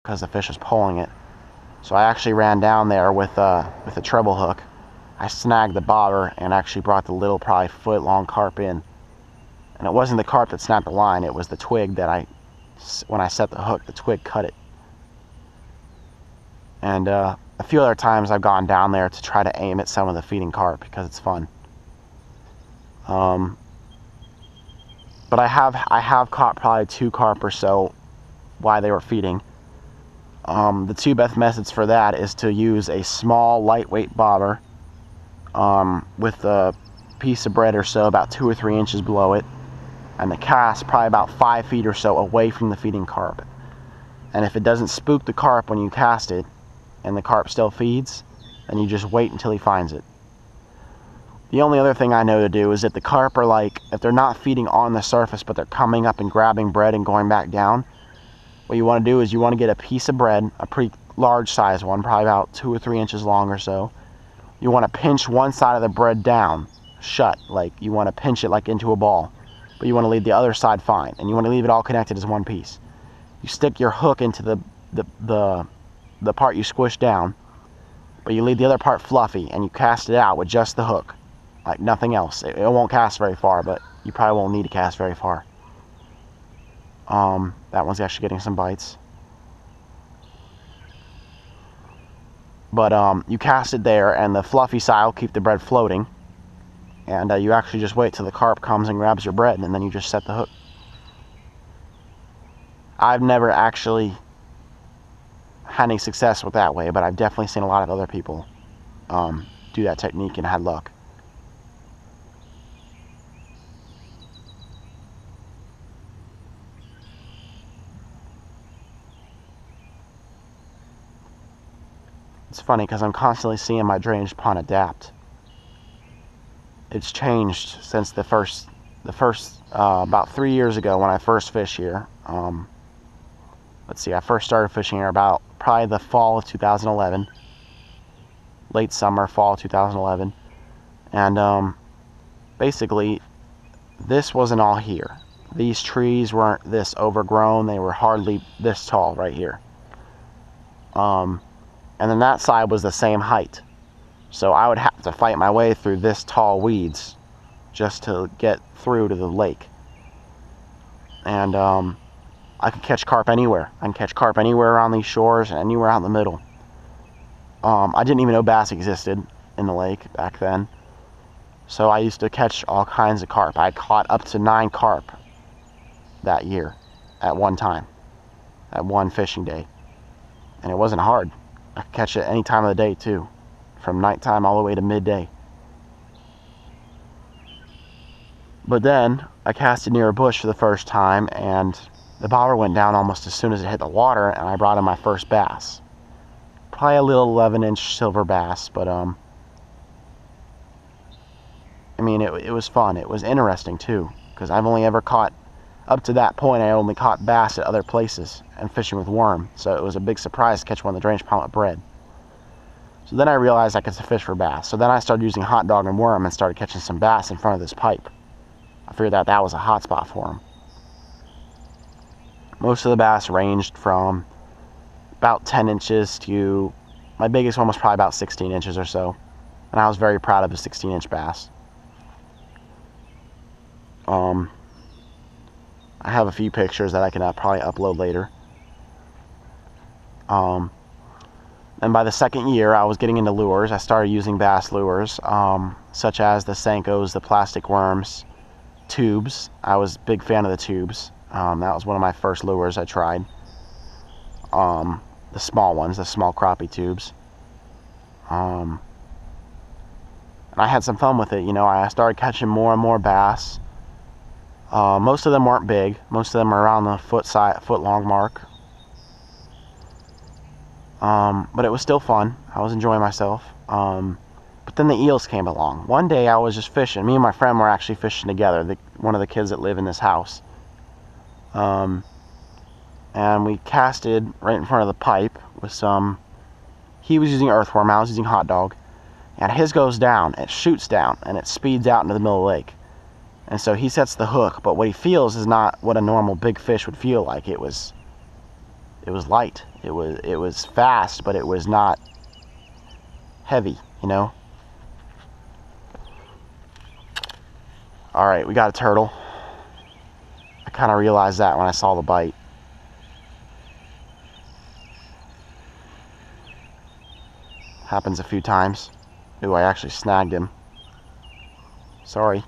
because the fish was pulling it. So I actually ran down there with a treble hook. I snagged the bobber and actually brought the little, probably foot-long carp in. And it wasn't the carp that snapped the line, it was the twig that when I set the hook, the twig cut it. And a few other times I've gone down there to try to aim at some of the feeding carp because it's fun. But I have caught probably 2 carp or so while they were feeding. The 2 best methods for that is to use a small lightweight bobber with a piece of bread or so about 2 or 3 inches below it, and the cast probably about 5 feet or so away from the feeding carp. And if it doesn't spook the carp when you cast it and the carp still feeds, then you just wait until he finds it. The only other thing I know to do is if the carp are like, if they're not feeding on the surface but they're coming up and grabbing bread and going back down, what you want to do is you want to get a piece of bread, a pretty large size one, probably about 2 or 3 inches long or so. You want to pinch one side of the bread down, shut, like you want to pinch it like into a ball, but you want to leave the other side fine, and you want to leave it all connected as one piece. You stick your hook into the part you squish down, but you leave the other part fluffy, and you cast it out with just the hook, like nothing else. It won't cast very far, but you probably won't need to cast very far. That one's actually getting some bites. But you cast it there, and the fluffy side will keep the bread floating. And you actually just wait till the carp comes and grabs your bread, and then you just set the hook. I've never actually had any success with that way, but I've definitely seen a lot of other people do that technique and had luck. It's funny because I'm constantly seeing my drainage pond adapt. It's changed since the first about 3 years ago when I first fished here. Let's see, I first started fishing here about probably the fall of 2011, late summer, fall of 2011, and basically this wasn't all here. These trees weren't this overgrown; they were hardly this tall right here. And then that side was the same height. So I would have to fight my way through this tall weeds just to get through to the lake. And I could catch carp anywhere. I can catch carp anywhere around these shores and anywhere out in the middle. I didn't even know bass existed in the lake back then. So I used to catch all kinds of carp. I caught up to 9 carp that year at one time, at one fishing day. And it wasn't hard. I could catch it any time of the day too, from nighttime all the way to midday. But then I cast it near a bush for the first time, and the bobber went down almost as soon as it hit the water, and I brought in my first bass. Probably a little 11-inch silver bass, but I mean, it was fun. It was interesting too, because I've only ever caught, up to that point, I only caught bass at other places and fishing with worm. So it was a big surprise to catch one in the drainage pond with bread. So then I realized I could fish for bass. So then I started using hot dog and worm and started catching some bass in front of this pipe. I figured that was a hot spot for them. Most of the bass ranged from about 10 inches to, my biggest one was probably about 16 inches or so. And I was very proud of a 16-inch bass. I have a few pictures that I can probably upload later. And by the second year, I was getting into lures. I started using bass lures, such as the Senkos, the plastic worms, tubes. I was a big fan of the tubes. That was one of my first lures I tried. The small ones, the small crappie tubes. And I had some fun with it. You know, I started catching more and more bass. Most of them weren't big. Most of them are around the foot long mark. But it was still fun. I was enjoying myself. But then the eels came along. One day I was just fishing. Me and my friend were actually fishing together. One of the kids that live in this house. And we casted right in front of the pipe with some. He was using earthworm. I was using hot dog. And his goes down. It shoots down and it speeds out into the middle of the lake. And so he sets the hook, but what he feels is not what a normal big fish would feel like. It was light. It was fast, but it was not heavy, you know. All right, we got a turtle. I kind of realized that when I saw the bite. Happens a few times. Ooh, I actually snagged him. Sorry.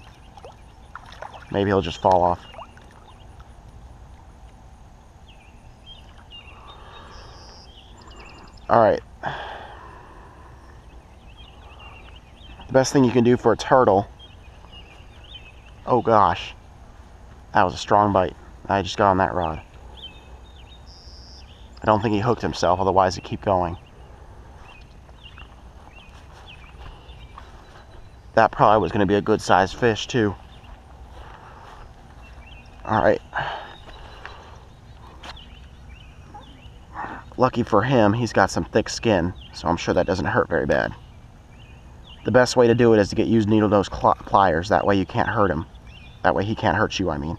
Maybe he'll just fall off. All right. The best thing you can do for a turtle. Oh gosh. That was a strong bite. I just got on that rod. I don't think he hooked himself, otherwise he'd keep going. That probably was going to be a good sized fish too. Alright. Lucky for him, he's got some thick skin, so I'm sure that doesn't hurt very bad. The best way to do it is to use needle nose pliers. That way you can't hurt him. That way he can't hurt you, I mean.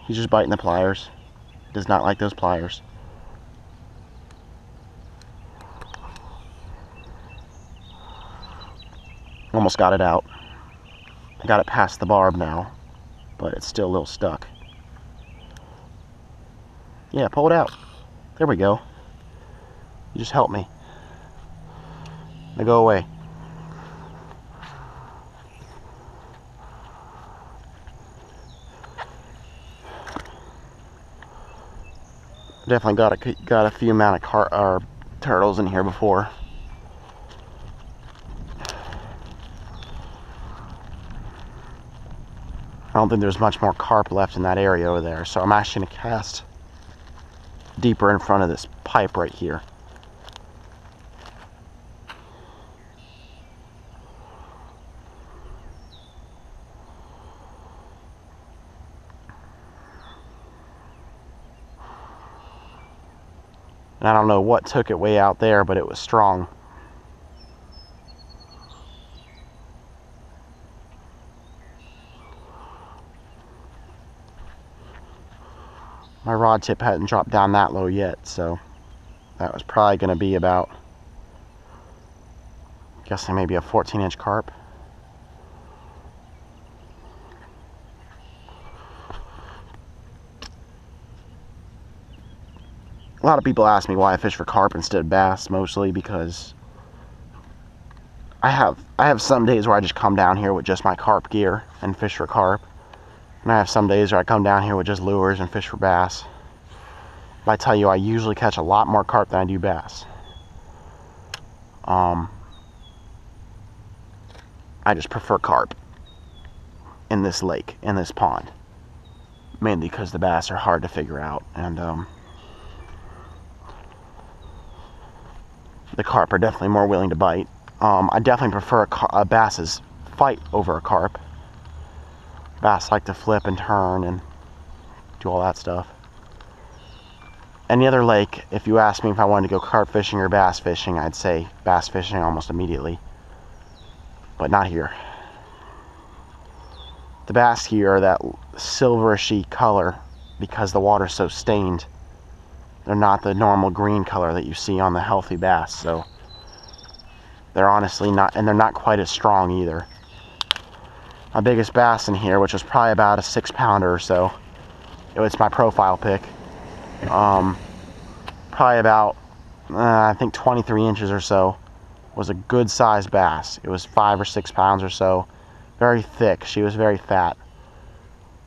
He's just biting the pliers. He does not like those pliers. Almost got it out. I got it past the barb now, but it's still a little stuck. Yeah, pull it out. There we go. You just helped me. Now go away. Definitely got a few amount of turtles in here before. I don't think there's much more carp left in that area over there, so I'm actually going to cast deeper in front of this pipe right here. And I don't know what took it way out there, but it was strong. My rod tip hadn't dropped down that low yet, so that was probably going to be about, I'm guessing maybe a 14-inch carp. A lot of people ask me why I fish for carp instead of bass, mostly because I have some days where I just come down here with just my carp gear and fish for carp. And I have some days where I come down here with just lures and fish for bass. But I tell you, I usually catch a lot more carp than I do bass. I just prefer carp in this lake, in this pond. Mainly because the bass are hard to figure out. And the carp are definitely more willing to bite. I definitely prefer a bass's fight over a carp. Bass like to flip and turn and do all that stuff. Any other lake, if you ask me if I wanted to go carp fishing or bass fishing, I'd say bass fishing almost immediately. But not here. The bass here are that silverishy color because the water's so stained. They're not the normal green color that you see on the healthy bass, so they're honestly not, and they're not quite as strong either. My biggest bass in here, which was probably about a 6-pounder or so, it's my profile pick, probably about I think 23 inches or so, was a good sized bass. It was 5 or 6 pounds or so, very thick. She was very fat,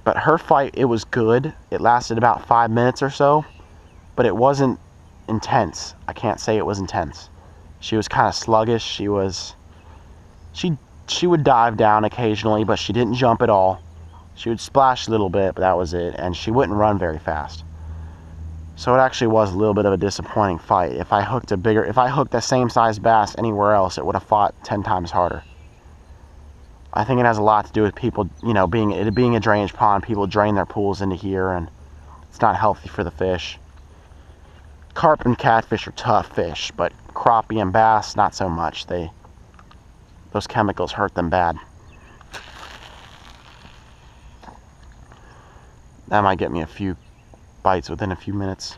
but her fight, it was good. It lasted about 5 minutes or so, but it wasn't intense. I can't say it was intense. She was kind of sluggish. She would dive down occasionally, but she didn't jump at all. She would splash a little bit, but that was it, and she wouldn't run very fast. So it actually was a little bit of a disappointing fight. If I hooked the same size bass anywhere else, it would have fought 10 times harder. I think it has a lot to do with people, you know, being a drainage pond, people drain their pools into here, and it's not healthy for the fish. Carp and catfish are tough fish, but crappie and bass, not so much. Those chemicals hurt them bad. That might get me a few bites within a few minutes.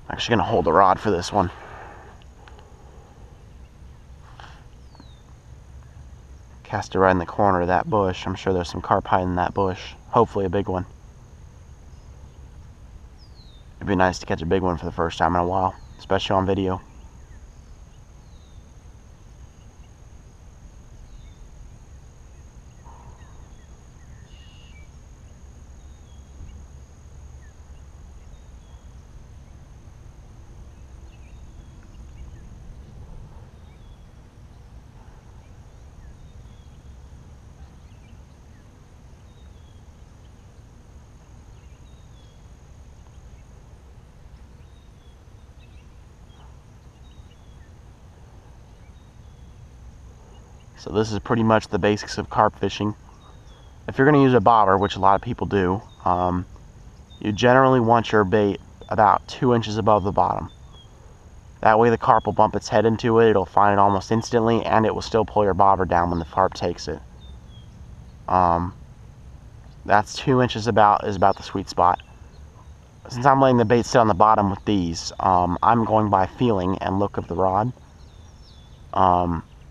I'm actually going to hold the rod for this one. Cast it right in the corner of that bush. I'm sure there's some carp hiding in that bush. Hopefully a big one. It'd be nice to catch a big one for the first time in a while, especially on video. So this is pretty much the basics of carp fishing. If you're going to use a bobber, which a lot of people do, you generally want your bait about 2 inches above the bottom. That way the carp will bump its head into it, it'll find it almost instantly, and it will still pull your bobber down when the carp takes it. That's 2 inches is about the sweet spot. Since I'm letting the bait sit on the bottom with these, I'm going by feeling and look of the rod.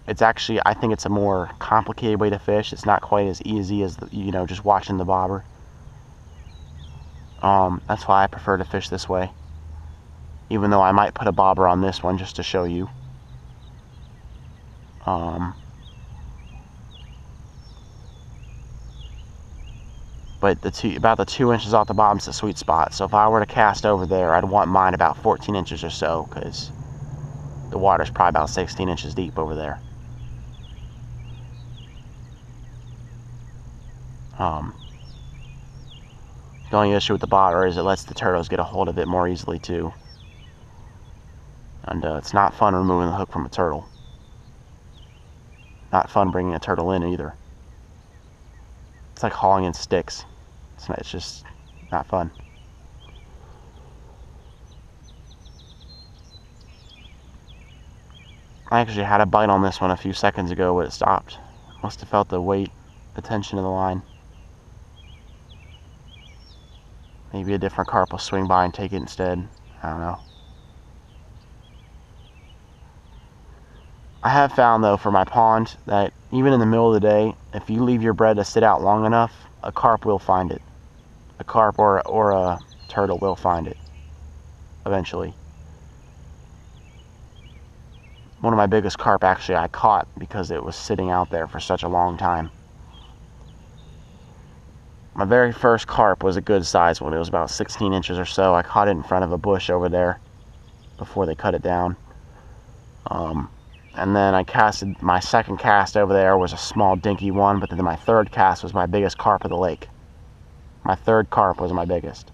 It's actually, I think it's a more complicated way to fish. It's not quite as easy as, just watching the bobber. That's why I prefer to fish this way. Even though I might put a bobber on this one just to show you. But about the 2 inches off the bottom is the sweet spot. So if I were to cast over there, I'd want mine about 14 inches or so, because the water's probably about 16 inches deep over there. The only issue with the bobber is it lets the turtles get a hold of it more easily too. And it's not fun removing the hook from a turtle. Not fun bringing a turtle in either. It's like hauling in sticks. It's just not fun. I actually had a bite on this one a few seconds ago, but it stopped. Must have felt the weight, the tension of the line. Maybe a different carp will swing by and take it instead. I don't know. I have found, though, for my pond, that even in the middle of the day, if you leave your bread to sit out long enough, a carp will find it. A carp or a turtle will find it eventually. One of my biggest carp, actually, I caught because it was sitting out there for such a long time. My very first carp was a good size one. It was about 16 inches or so. I caught it in front of a bush over there before they cut it down. And then I casted, my second cast over there was a small dinky one, but then my third cast was my biggest carp of the lake. My third carp was my biggest.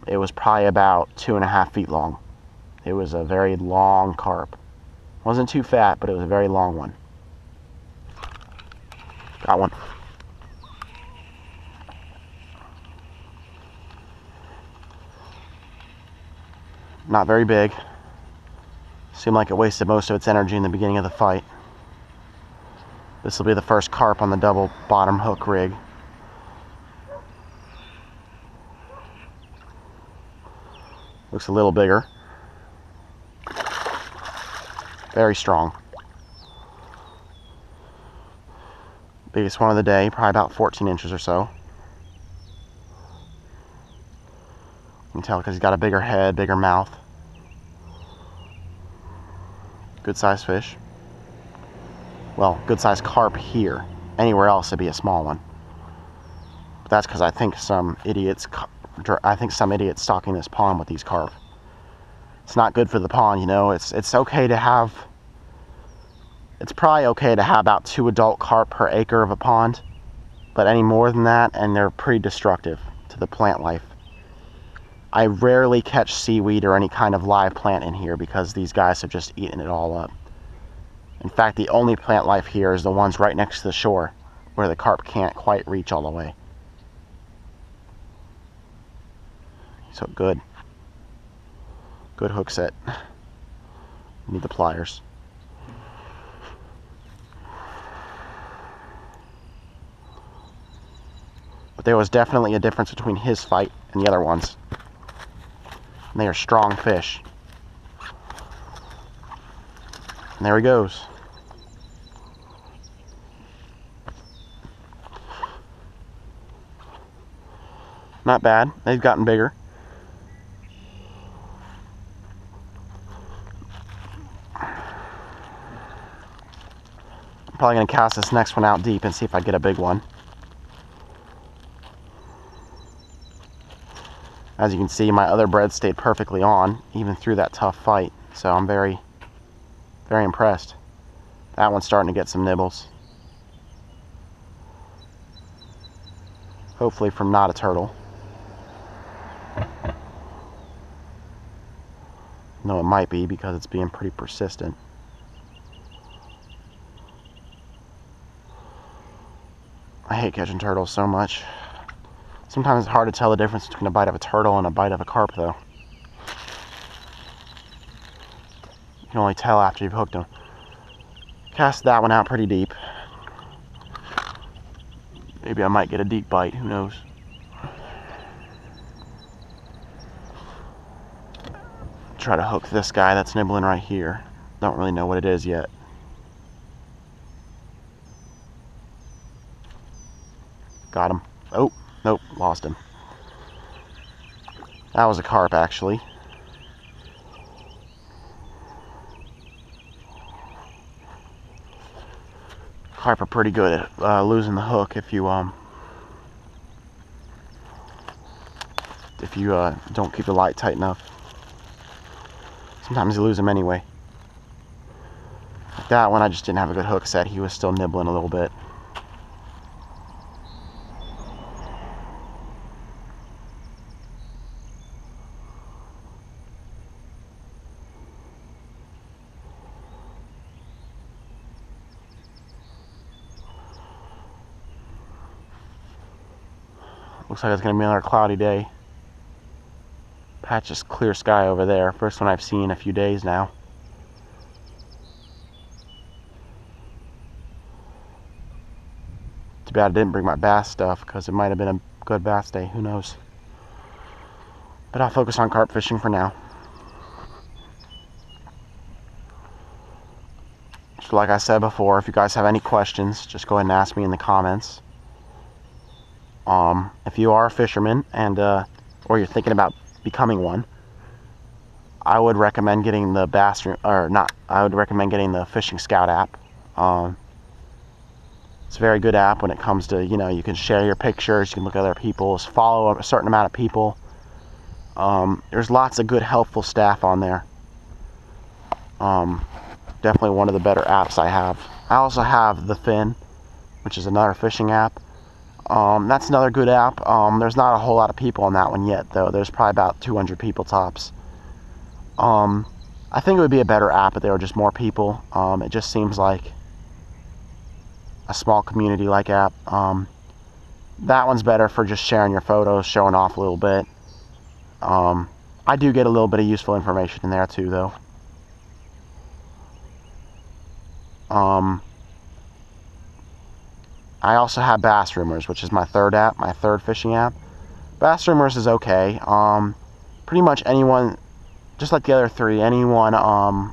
It was probably about 2.5 feet long. It was a very long carp. Wasn't too fat, but it was a very long one. Got one. Not very big. Seemed like it wasted most of its energy in the beginning of the fight. This will be the first carp on the double bottom hook rig. Looks a little bigger. Very strong. Biggest one of the day, probably about 14 inches or so. You can tell because he's got a bigger head, bigger mouth. Good sized fish. Well, good sized carp here. Anywhere else it'd be a small one. But that's because I think some idiots stocking this pond with these carp. It's not good for the pond, you know. It's okay to have. It's probably okay to have about 2 adult carp per acre of a pond, but any more than that, and they're pretty destructive to the plant life. I rarely catch seaweed or any kind of live plant in here because these guys have just eaten it all up. In fact, the only plant life here is the ones right next to the shore, where the carp can't quite reach all the way. So good. Good hook set. Need the pliers. But there was definitely a difference between his fight and the other ones. And they are strong fish. And there he goes. Not bad. They've gotten bigger. I'm probably going to cast this next one out deep and see if I get a big one. As you can see, my other bread stayed perfectly on, even through that tough fight. So I'm very, very impressed. That one's starting to get some nibbles. Hopefully from not a turtle. No, it might be because it's being pretty persistent. I hate catching turtles so much. Sometimes it's hard to tell the difference between a bite of a turtle and a bite of a carp, though. You can only tell after you've hooked them. Cast that one out pretty deep. Maybe I might get a deep bite, who knows. Try to hook this guy that's nibbling right here. Don't really know what it is yet. Got him. Oh, nope, lost him. That was a carp, actually. Carp are pretty good at losing the hook if you don't keep the light tight enough. Sometimes you lose them anyway. Like that one, I just didn't have a good hook set. He was still nibbling a little bit. Looks like it's going to be another cloudy day. Patch of clear sky over there. First one I've seen in a few days now. Too bad I didn't bring my bass stuff because it might have been a good bass day. Who knows? But I'll focus on carp fishing for now. So like I said before, if you guys have any questions, just go ahead and ask me in the comments. If you are a fisherman and or you're thinking about becoming one, I would recommend getting the I would recommend getting the Fishing Scout app. It's a very good app when it comes to, you can share your pictures, you can look at other people's, follow a certain amount of people. There's lots of good, helpful staff on there. Definitely one of the better apps I have. I also have the Fin, which is another fishing app. That's another good app. There's not a whole lot of people on that one yet, though. There's probably about 200 people tops. I think it would be a better app if there were just more people. It just seems like a small community-like app. That one's better for just sharing your photos, showing off a little bit. I do get a little bit of useful information in there, too, though. I also have Bass Rumors, which is my third app, my third fishing app. Bass Rumors is okay. Pretty much anyone, just like the other three, anyone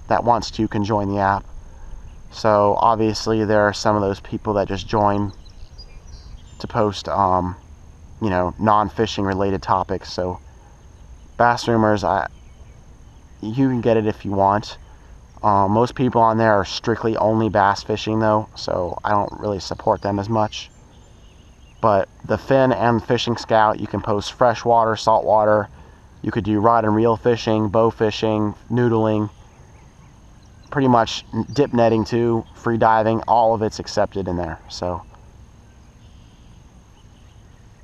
that wants to can join the app. So obviously there are some of those people that just join to post, non-fishing related topics. So Bass Rumors, you can get it if you want. Most people on there are strictly only bass fishing, though, so I don't really support them as much. But the Fin and Fishing Scout, you can post freshwater, saltwater. You could do rod and reel fishing, bow fishing, noodling, pretty much dip netting too, free diving. All of it's accepted in there. So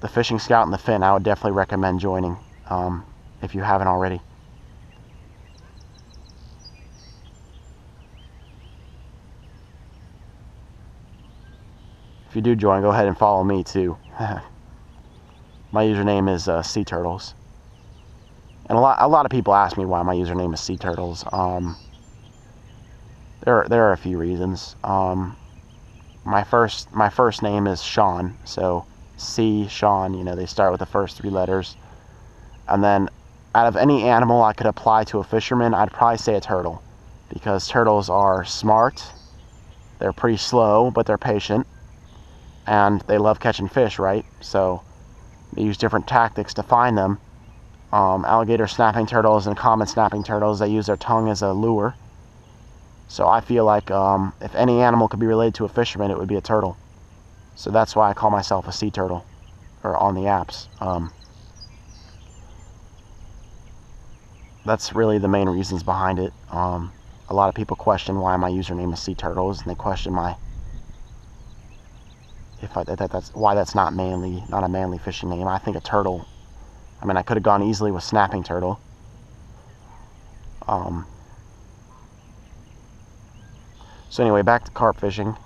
the Fishing Scout and the Fin, I would definitely recommend joining if you haven't already. If you do join, go ahead and follow me too. My username is Sea Turtles, and a lot of people ask me why my username is Sea Turtles. There are a few reasons. My first name is Sean, so C, Sean, you know, they start with the first 3 letters. And then out of any animal I could apply to a fisherman, I'd probably say a turtle, because turtles are smart, they're pretty slow, but they're patient, and they love catching fish, right? So they use different tactics to find them. Alligator snapping turtles and common snapping turtles, they use their tongue as a lure. So I feel like if any animal could be related to a fisherman, it would be a turtle. So that's why I call myself a sea turtle, or on the apps. That's really the main reasons behind it. A lot of people question why my username is Sea Turtles, and they question that's why that's not a manly fishing name. I think a turtle. I mean, I could have gone easily with snapping turtle. So anyway, back to carp fishing.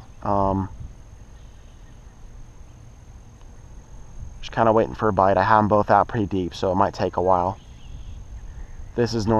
Just kind of waiting for a bite. I have them both out pretty deep, so it might take a while. This is normal.